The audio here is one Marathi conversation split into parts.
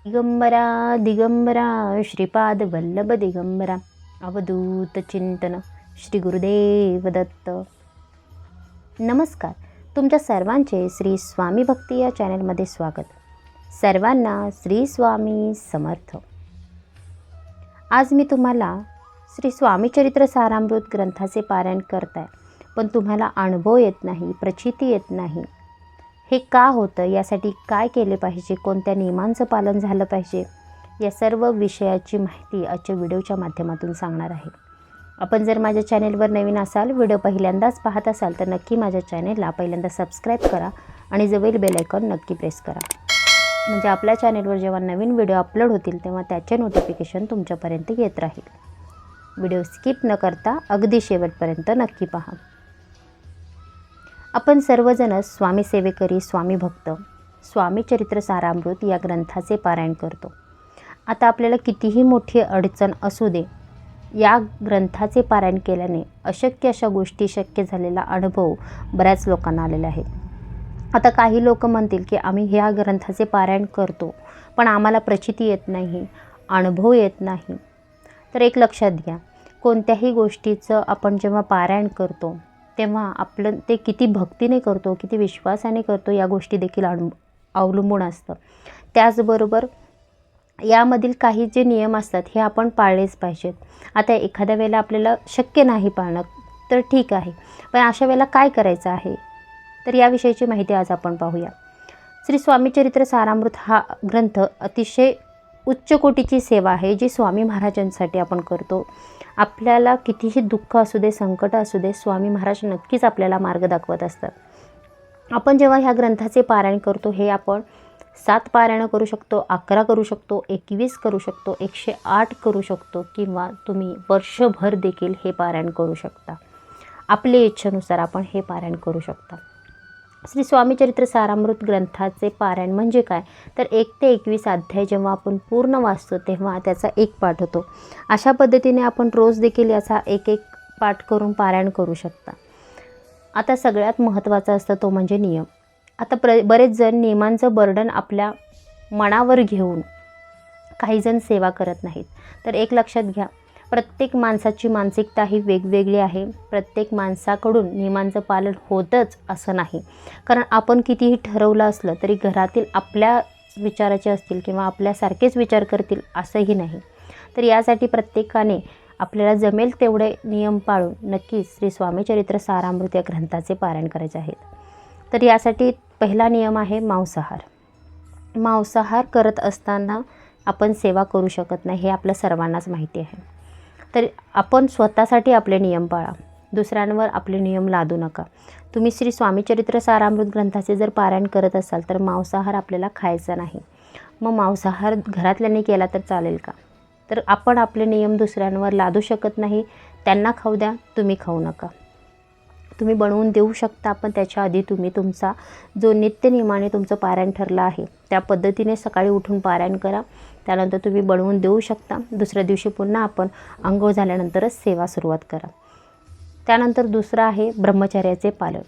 दिगंबरा दिगंबरा श्रीपाद वल्लभ दिगंबरा अवधूत चिंतन श्री गुरुदेव दत्त. नमस्कार. तुमच्या सर्वांचे श्री स्वामी भक्ती या चॅनलमध्ये स्वागत. सर्वांना श्री स्वामी समर्थ. आज मी तुम्हाला श्री स्वामी चरित्र सारामृत ग्रंथाचे पारायण करताय, पण तुम्हाला अनुभव येत नाही, प्रचिती येत नाही. हे का होतं, यासाठी काय केले पाहिजे, कोणत्या नियमांचं पालन झालं पाहिजे, या सर्व विषयाची माहिती आजच्या व्हिडिओच्या माध्यमातून सांगणार आहे. आपण जर माझ्या चॅनेलवर नवीन असाल, व्हिडिओ पहिल्यांदाच पाहत असाल, तर नक्की माझ्या चॅनेलला पहिल्यांदा सबस्क्राईब करा आणि जवळील बेल आयकॉन नक्की प्रेस करा. म्हणजे आपल्या चॅनेलवर जेव्हा नवीन व्हिडिओ अपलोड होतील तेव्हा त्याचे नोटिफिकेशन तुमच्यापर्यंत येत राहील. व्हिडिओ स्किप न करता अगदी शेवटपर्यंत नक्की पहा. आपण सर्वजण स्वामी सेवेकरी, स्वामी भक्त, स्वामी चरित्र सारामृत या ग्रंथाचे पारायण करतो. आता आपल्याला कितीही मोठी अडचण असू दे, या ग्रंथाचे पारायण केल्याने अशक्य अशा गोष्टी शक्य झालेला अनुभव बऱ्याच लोकांना आलेला आहे. आता काही लोक म्हणतील की आम्ही ह्या ग्रंथाचे पारायण करतो, पण आम्हाला प्रचिती येत नाही, अनुभव येत नाही. तर एक लक्षात घ्या, कोणत्याही गोष्टीचं आपण जेव्हा पारायण करतो तेव्हा आपलं ते किती भक्तीने करतो, किती विश्वासाने करतो, या गोष्टी देखील अवलंबून असतं. त्याचबरोबर यामधील काही जे नियम असतात हे आपण पाळलेच पाहिजेत. आता एखाद्या वेळेला आपल्याला शक्य नाही पाळणं, तर ठीक आहे, पण अशा वेळेला काय करायचं आहे, तर याविषयीची माहिती आज आपण पाहूया. श्री स्वामी चरित्र सारामृत हा ग्रंथ अतिशय उच्च कोटीची सेवा आहे, जी स्वामी महाराजांसाठी आपण करतो. आपल्याला कितीही दुःख असू दे, संकट असू दे, स्वामी महाराज नक्कीच आपल्याला मार्ग दाखवत असतात. आपण जेव्हा ह्या ग्रंथाचे पारायण करतो, हे आपण 7 पारायणं करू शकतो, 11 करू शकतो, 21 करू शकतो, 108 करू शकतो, किंवा तुम्ही वर्षभर देखील हे पारायण करू शकता. आपल्या इच्छेनुसार आपण हे पारायण करू शकता. श्री स्वामी चरित्र सारामृत ग्रंथाचे पारायण म्हणजे काय, तर 1 ते 21 अध्याय जेव्हा आपण पूर्ण वाचतो तेव्हा त्याचा एक पाठ होतो. अशा पद्धतीने आपण रोज देखील याचा एक पाठ करून पारायण करू शकता. आता सगळ्यात महत्त्वाचं असतं तो म्हणजे नियम. आता बरेच जण नियमांचं बर्डन आपल्या मनावर घेऊन काही जण सेवा करत नाहीत. तर एक लक्षात घ्या, प्रत्येक माणसाची मानसिकता ही वेगवेगळी आहे. प्रत्येक माणसाकडून नियमांचं पालन होतंच असं नाही. कारण आपण कितीही ठरवलं असलं तरी घरातील आपल्या विचाराचे असतील किंवा आपल्यासारखेच विचार करतील असंही नाही. तर यासाठी प्रत्येकाने आपल्याला जमेल तेवढे नियम पाळून नक्कीच श्री स्वामी चरित्र सारामृत या ग्रंथाचे पारायण करायचे आहेत. तर यासाठी पहिला नियम आहे मांसाहार. मांसाहार करत असताना आपण सेवा करू शकत नाही, हे आपल्या सर्वांनाच माहिती आहे. तर आपण स्वतःसाठी आपले नियम पाळा, दुसऱ्यांवर आपले नियम लादू नका. तुम्ही श्री स्वामी चरित्र सारामृत ग्रंथाचे जर पारायण करत असाल तर मांसाहार आपल्याला खायचा नाही. मग मांसाहार घरातल्यांनी केला तर चालेल का? तर आपण आपले नियम दुसऱ्यांवर लादू शकत नाही. त्यांना खाऊ द्या, तुम्ही खाऊ नका. तुम्ही बनवून देऊ शकता, पण त्याच्या आधी तुम्ही तुमचा जो नित्यनियमाने तुमचं पारायण ठरलं आहे त्या पद्धतीने सकाळी उठून पारायण करा. त्यानंतर तुम्ही बनवून देऊ शकता. दुसऱ्या दिवशी पुन्हा आपण अंघोळ झाल्यानंतरच सेवा सुरुवात करा. त्यानंतर दुसरं आहे ब्रह्मचर्याचे पालन.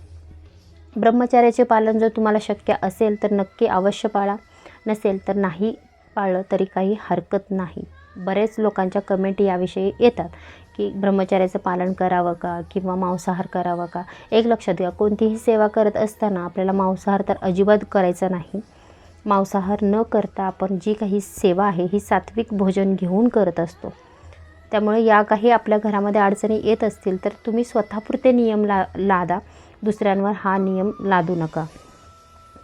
ब्रह्मचर्याचे पालन जर तुम्हाला शक्य असेल तर नक्की अवश्य पाळा, नसेल तर नाही पाळलं तरी काही हरकत नाही. बरेच लोकांच्या कमेंट याविषयी येतात की ब्रह्मचर्याचं पालन करावं का किंवा मांसाहार करावा का. एक लक्षात घ्या, कोणतीही सेवा करत असताना आपल्याला मांसाहार तर अजिबात करायचा नाही. मांसाहार न करता आपण जी काही सेवा आहे ही सात्विक भोजन घेऊन करत असतो. त्यामुळे या काही आपल्या घरामध्ये अडचणी येत असतील तर तुम्ही स्वतःपुरते नियम लादा, दुसऱ्यांवर हा नियम लादू नका.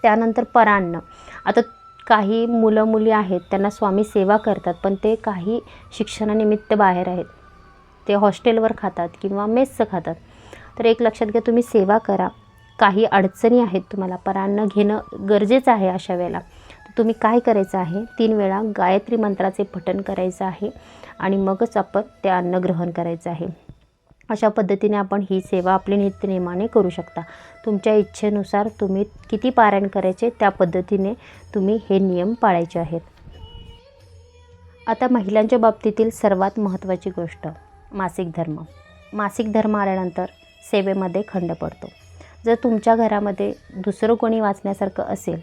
त्यानंतर परान्न. आता काही मुलं मुली आहेत, त्यांना स्वामी सेवा करतात, पण ते काही शिक्षणानिमित्त बाहेर आहेत, ते हॉस्टेलवर खातात किंवा मेसचं खातात. तर एक लक्षात घ्या, तुम्ही सेवा करा. काही अडचणी आहेत, तुम्हाला परान्न घेणं गरजेचं आहे. अशा वेळेला तुम्ही काय करायचं आहे, 3 वेळा गायत्री मंत्राचे पठण करायचं आहे आणि मगच आपण ते अन्न ग्रहण करायचं आहे. अशा पद्धतीने आपण ही सेवा आपल्या नित्यनेमाने करू शकता. तुमच्या इच्छेनुसार तुम्ही किती पारायण करायचे त्या पद्धतीने तुम्ही हे नियम पाळायचे आहेत. आता महिलांच्या बाबतीतील सर्वात महत्त्वाची गोष्ट मासिक धर्म. मासिक धर्म आल्यानंतर सेवेमध्ये खंड पडतो. जर तुमच्या घरामध्ये दुसरं कोणी वाचण्यासारखं असेल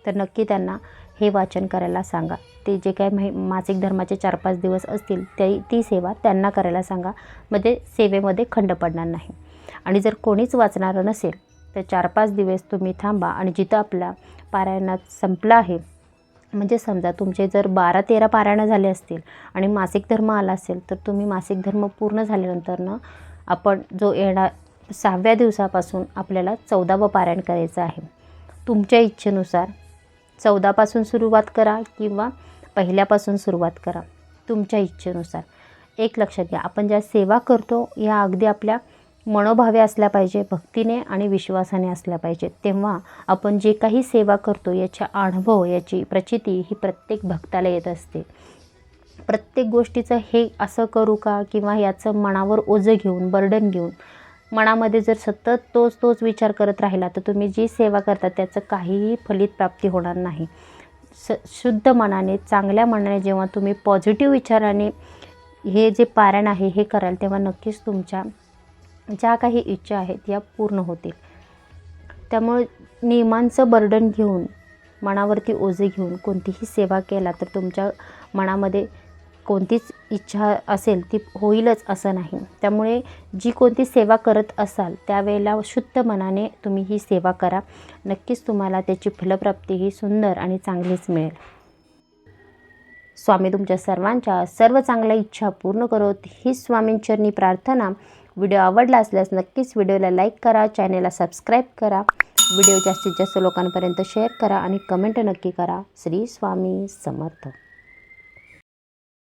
तर नक्की त्यांना हे वाचन करायला सांगा. ते जे काही मासिक धर्माचे 4-5 दिवस असतील ती सेवा त्यांना करायला सांगा. म्हणजे सेवेमध्ये खंड पडणार नाही. आणि जर कोणीच वाचणारं नसेल तर 4-5 दिवस तुम्ही थांबा आणि जिथं आपला पारायणात संपला आहे, म्हणजे समजा तुमचे जर 12-13 पारायणं झाले असतील आणि मासिक धर्म आला असेल तर तुम्ही मासिक धर्म पूर्ण झाल्यानंतर आपण जो येणार 6व्या दिवसापासून आपल्याला 14वं पारायण करायचं आहे. तुमच्या इच्छेनुसार 14पासून सुरुवात करा किंवा पहिल्यापासून सुरुवात करा, तुमच्या इच्छेनुसार. एक लक्षात घ्या, आपण ज्या सेवा करतो या अगदी आपल्या मनोभावे असल्या पाहिजे, भक्तीने आणि विश्वासाने असल्या पाहिजे. तेव्हा आपण जे काही सेवा करतो याचा अनुभव, याची प्रचिती ही प्रत्येक भक्ताला येत असते. प्रत्येक गोष्टीचं हे असं करू का किंवा याचं मनावर ओझं घेऊन, बर्डन घेऊन मनामध्ये जर सतत तोच विचार करत राहिला तर तुम्ही जी सेवा करता त्याचं काहीही फलित प्राप्ती होणार नाही. शुद्ध मनाने, चांगल्या मनाने जेव्हा तुम्ही पॉझिटिव्ह विचाराने हे जे पारायण आहे हे कराल तेव्हा नक्कीच तुमच्या ज्या काही इच्छा आहेत या पूर्ण होतील. त्यामुळे नियमांचं बर्डन घेऊन, मनावरती ओझे घेऊन कोणतीही सेवा केला तर तुमच्या मनामध्ये कोणतीच इच्छा असेल ती होईलच असं नाही. त्यामुळे जी कोणती सेवा करत असाल त्यावेळेला शुद्ध मनाने तुम्ही ही सेवा करा. नक्कीच तुम्हाला त्याची फलप्राप्ती ही सुंदर आणि चांगलीच मिळेल. स्वामी तुमच्या सर्वांच्या सर्व चांगल्या इच्छा पूर्ण करोत ही स्वामींचरणी प्रार्थना. व्हिडिओ आवडला असल्यास नक्कीच व्हिडिओला लाईक करा, चॅनेलला सबस्क्राईब करा, व्हिडिओ जास्तीत जास्त लोकांपर्यंत शेअर करा आणि कमेंट नक्की करा. श्री स्वामी समर्थ.